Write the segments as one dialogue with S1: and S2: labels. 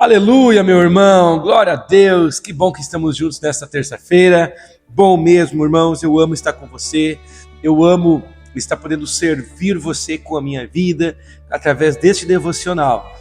S1: Aleluia, meu irmão, glória a Deus, que bom que estamos juntos nesta terça-feira, bom mesmo, irmãos, eu amo estar com você, eu amo estar podendo servir você com a minha vida, através deste devocional.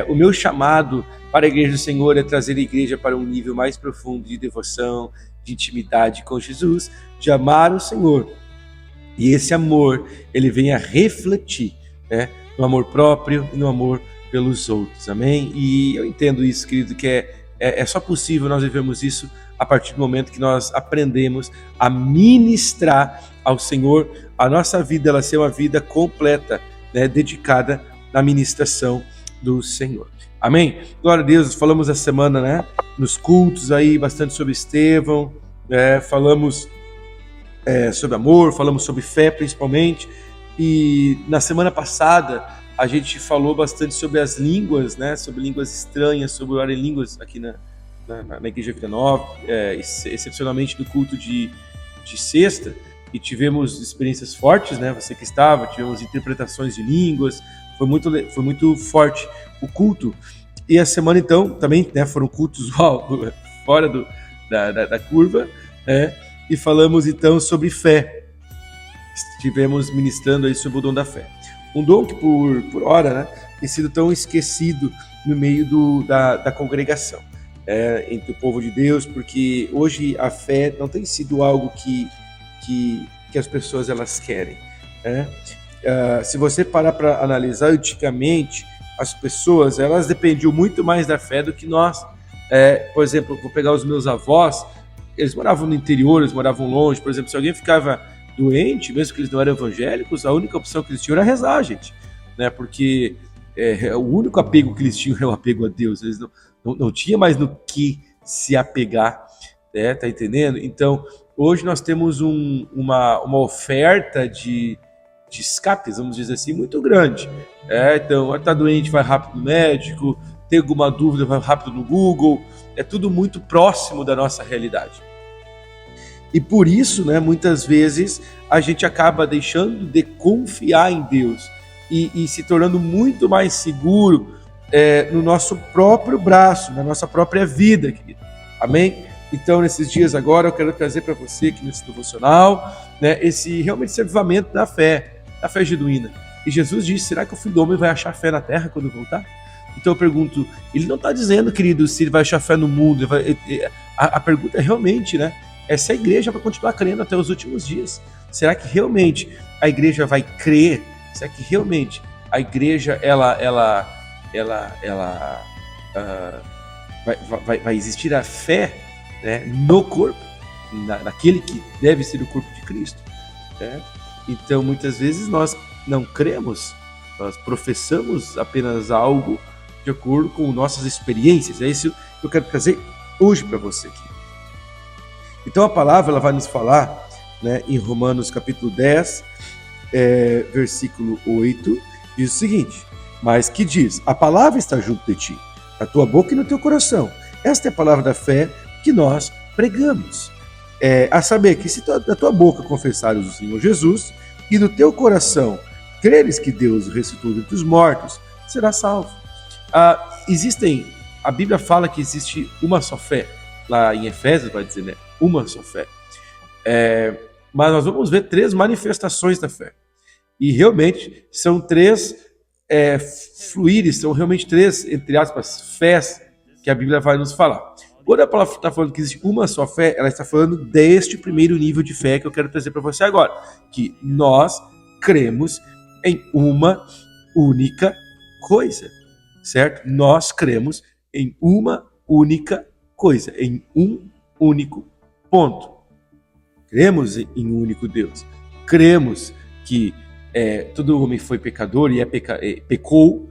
S1: O meu chamado para a Igreja do Senhor é trazer a igreja para um nível mais profundo de devoção, de intimidade com Jesus, de amar o Senhor, e esse amor, ele vem a refletir, no amor próprio e no amor pelos outros, amém? E eu entendo isso, querido, que é só possível nós vivermos isso a partir do momento que nós aprendemos a ministrar ao Senhor, a nossa vida, ela ser uma vida completa, dedicada na ministração do Senhor. Amém? Glória a Deus, falamos essa semana, nos cultos aí, bastante sobre Estevão, falamos sobre amor, falamos sobre fé principalmente, e na semana passada a gente falou bastante sobre as línguas, sobre línguas estranhas, sobre orar em línguas aqui na Igreja Vida Nova, excepcionalmente no culto de sexta, e tivemos experiências fortes, você que estava, tivemos interpretações de línguas, foi muito forte o culto. E a semana então, também foram cultos fora da curva, e falamos então sobre fé. Estivemos ministrando aí sobre o dom da fé. Um dom que por hora tem sido tão esquecido no meio da congregação, entre o povo de Deus, porque hoje a fé não tem sido algo que as pessoas elas querem. Se você parar para analisar, antigamente as pessoas elas dependiam muito mais da fé do que nós. Por exemplo, vou pegar os meus avós, eles moravam no interior, eles moravam longe. Por exemplo, se alguém ficava doente, mesmo que eles não eram evangélicos, a única opção que eles tinham era rezar, gente, porque o único apego que eles tinham era o apego a Deus. Eles não tinham mais no que se apegar, tá entendendo? Então, hoje nós temos uma oferta de escapes, vamos dizer assim, muito grande. Então, está doente, vai rápido no médico, tem alguma dúvida, vai rápido no Google, é tudo muito próximo da nossa realidade. E por isso, muitas vezes, a gente acaba deixando de confiar em Deus e se tornando muito mais seguro no nosso próprio braço, na nossa própria vida, querido. Amém? Então, nesses dias agora, eu quero trazer para você aqui nesse devocional, esse avivamento da fé genuína. E Jesus disse, será que o Filho do Homem vai achar fé na terra quando voltar? Então eu pergunto, ele não está dizendo, querido, se ele vai achar fé no mundo. A pergunta é realmente, se a igreja vai continuar crendo até os últimos dias. Será que realmente a igreja vai crer? Será que realmente a igreja vai existir a fé, no corpo, naquele que deve ser o corpo de Cristo? Então muitas vezes nós não cremos, nós professamos apenas algo de acordo com nossas experiências. É isso que eu quero trazer hoje para você aqui. Então a palavra ela vai nos falar, em Romanos capítulo 10, versículo 8, diz o seguinte: mas que diz, a palavra está junto de ti, na tua boca e no teu coração. Esta é a palavra da fé que nós pregamos. A saber que se da tua boca confessares o Senhor Jesus e no teu coração creres que Deus o ressuscitou dentre os mortos, será salvo. A Bíblia fala que existe uma só fé. Lá em Efésios vai dizer, uma só fé. Mas nós vamos ver 3 manifestações da fé. E realmente são 3 fluires, são realmente 3, entre aspas, fés que a Bíblia vai nos falar. Quando a palavra está falando que existe uma só fé, ela está falando deste primeiro nível de fé que eu quero trazer para você agora. Que nós cremos em uma única coisa, certo? Nós cremos em uma única coisa, em um único ponto. Cremos em um único Deus. Cremos que todo homem foi pecador e pecou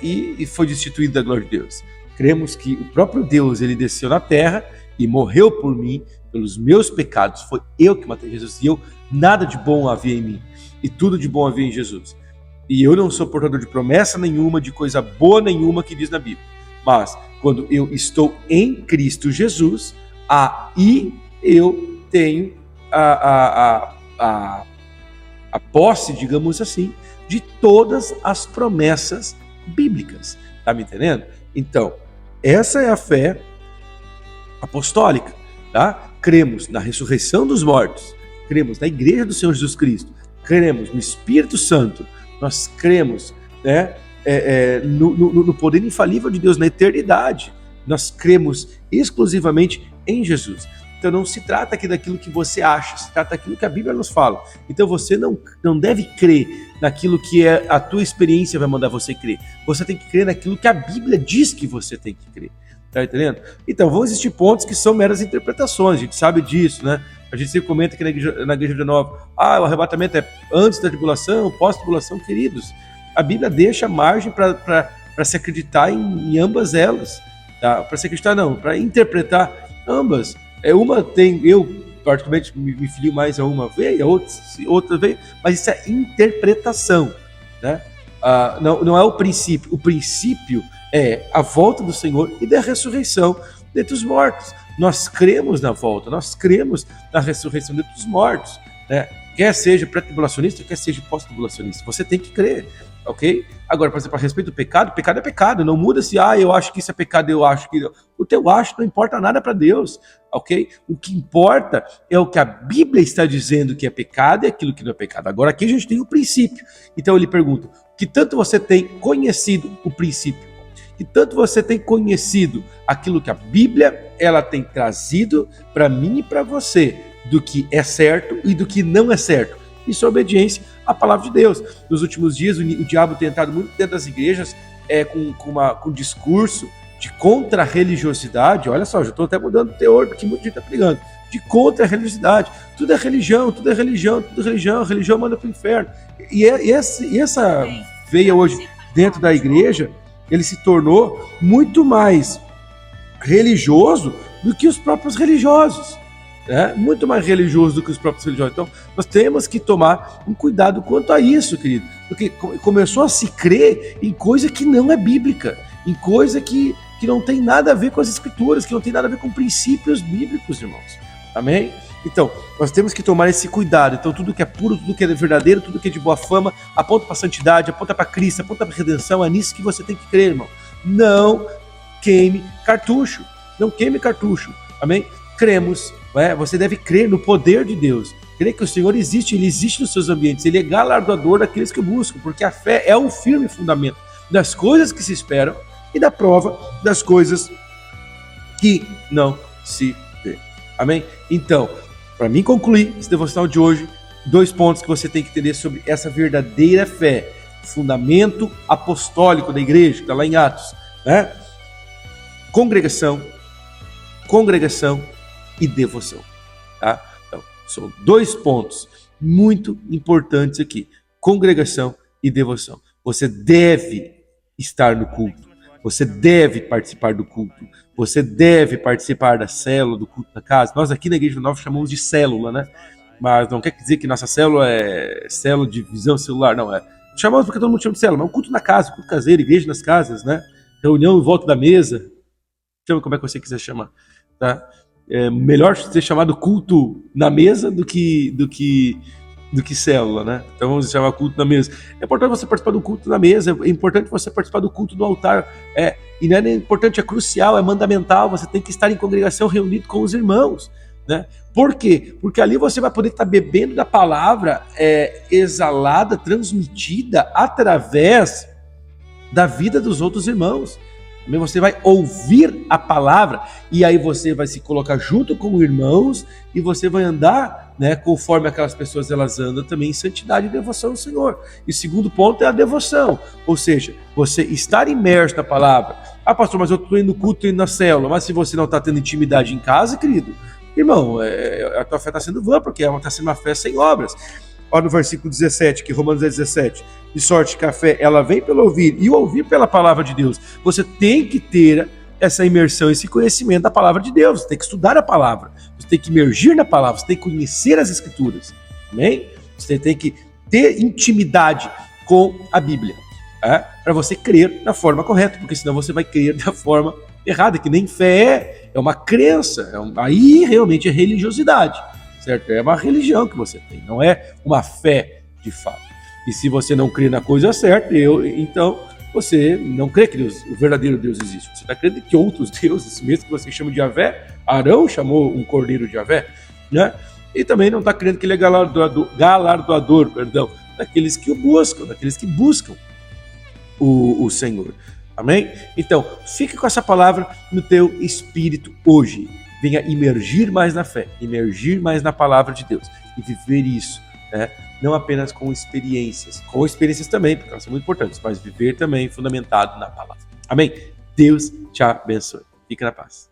S1: e foi destituído da glória de Deus. Cremos que o próprio Deus ele desceu na terra e morreu por mim, pelos meus pecados. Foi eu que matei Jesus e nada de bom havia em mim e tudo de bom havia em Jesus. E eu não sou portador de promessa nenhuma, de coisa boa nenhuma que diz na Bíblia. Mas quando eu estou em Cristo Jesus, aí eu tenho a posse, digamos assim, de todas as promessas bíblicas. Tá me entendendo? Então, essa é a fé apostólica, tá? Cremos na ressurreição dos mortos, cremos na igreja do Senhor Jesus Cristo, cremos no Espírito Santo, nós cremos, né, no poder infalível de Deus, na eternidade. Nós cremos exclusivamente em Jesus. Então não se trata aqui daquilo que você acha, se trata daquilo que a Bíblia nos fala. Então você não deve crer naquilo que a tua experiência vai mandar você crer. Você tem que crer naquilo que a Bíblia diz que você tem que crer. Tá entendendo? Então vão existir pontos que são meras interpretações, a gente sabe disso, né? A gente sempre comenta aqui na igreja de Nova, o arrebatamento é antes da tribulação, pós-tribulação, queridos. A Bíblia deixa margem para se acreditar em ambas elas. Tá? Para se acreditar não, para interpretar ambas. Uma tem, eu particularmente me filio mais a uma veia, outra veia, mas isso é interpretação, né? Não é o princípio. O princípio é a volta do Senhor e da ressurreição dentre os mortos. Nós cremos na volta, nós cremos na ressurreição dentre os mortos, né? Quer seja pré-tribulacionista, quer seja pós-tribulacionista, você tem que crer, ok? Agora, por exemplo, a respeito do pecado, pecado é pecado, não muda se, eu acho que isso é pecado, eu acho que... O teu acho não importa nada para Deus, ok? O que importa é o que a Bíblia está dizendo que é pecado e aquilo que não é pecado. Agora aqui a gente tem o princípio. Então ele pergunta, que tanto você tem conhecido o princípio, que tanto você tem conhecido aquilo que a Bíblia ela tem trazido para mim e para você, do que é certo e do que não é certo. Isso é obediência à palavra de Deus. Nos últimos dias, o diabo tem entrado muito dentro das igrejas com discurso de contra-religiosidade. Olha só, já estou até mudando o teor, porque muita gente está pregando. De contra-religiosidade. Tudo é religião, tudo é religião, tudo é religião. A religião manda para o inferno. E essa veia hoje dentro da igreja, ele se tornou muito mais religioso do que os próprios religiosos. Muito mais religioso do que os próprios religiosos. Então, nós temos que tomar um cuidado quanto a isso, querido. Porque começou a se crer em coisa que não é bíblica, em coisa que não tem nada a ver com as escrituras, que não tem nada a ver com princípios bíblicos, irmãos. Amém? Então, nós temos que tomar esse cuidado. Então, tudo que é puro, tudo que é verdadeiro, tudo que é de boa fama, aponta para a santidade, aponta para Cristo, aponta para a redenção. É nisso que você tem que crer, irmão. Não queime cartucho. Não queime cartucho. Amém? Cremos. Você deve crer no poder de Deus. Crer que o Senhor existe, Ele existe nos seus ambientes. Ele é galardoador daqueles que o buscam, porque a fé é o firme fundamento das coisas que se esperam e da prova das coisas que não se vê. Amém? Então, para mim concluir esse devocional de hoje, 2 pontos que você tem que entender sobre essa verdadeira fé. Fundamento apostólico da igreja, que está lá em Atos, né? Congregação e devoção, tá? Então, são 2 pontos muito importantes aqui: congregação e devoção. Você deve estar no culto, você deve participar do culto, você deve participar da célula, do culto na casa. Nós aqui na Igreja Nova chamamos de célula, né? Mas não quer dizer que nossa célula é célula de visão celular, não é. Chamamos porque todo mundo chama de célula, mas é um culto na casa, culto caseiro, igreja nas casas, né? Reunião em volta da mesa, chama como é que você quiser chamar, tá? É melhor ser chamado culto na mesa do que célula, né? Então vamos chamar culto na mesa. É importante você participar do culto na mesa, é importante você participar do culto no altar, e não é importante, é crucial, é mandamental, você tem que estar em congregação reunido com os irmãos, né? Por quê? Porque ali você vai poder estar bebendo da palavra exalada, transmitida através da vida dos outros irmãos. Você vai ouvir a palavra e aí você vai se colocar junto com irmãos e você vai andar, né, conforme aquelas pessoas elas andam também em santidade e devoção ao Senhor. E o segundo ponto é a devoção, ou seja, você estar imerso na palavra. Pastor, mas eu estou indo no culto, estou indo na célula, mas se você não está tendo intimidade em casa, querido, irmão, a tua fé está sendo vã, porque está sendo uma fé sem obras. Olha no versículo 17, que Romanos 17, de sorte que a fé, ela vem pelo ouvir, e o ouvir pela palavra de Deus. Você tem que ter essa imersão, esse conhecimento da palavra de Deus, você tem que estudar a palavra, você tem que imergir na palavra, você tem que conhecer as escrituras, amém? Você tem que ter intimidade com a Bíblia, para você crer da forma correta, porque senão você vai crer da forma errada, que nem fé é uma crença, aí realmente é religiosidade. Certo? É uma religião que você tem, não é uma fé de fato. E se você não crê na coisa certa, então você não crê que o verdadeiro Deus existe. Você está crendo que outros deuses, mesmo que você chama de Javé, Arão chamou um cordeiro de Javé, né? E também não está crendo que ele é galardoador, daqueles que o buscam, daqueles que buscam o Senhor. Amém? Então, fique com essa palavra no teu espírito hoje. Venha imergir mais na fé, imergir mais na palavra de Deus e viver isso, né? Não apenas com experiências também, porque elas são muito importantes, mas viver também fundamentado na palavra. Amém? Deus te abençoe. Fique na paz.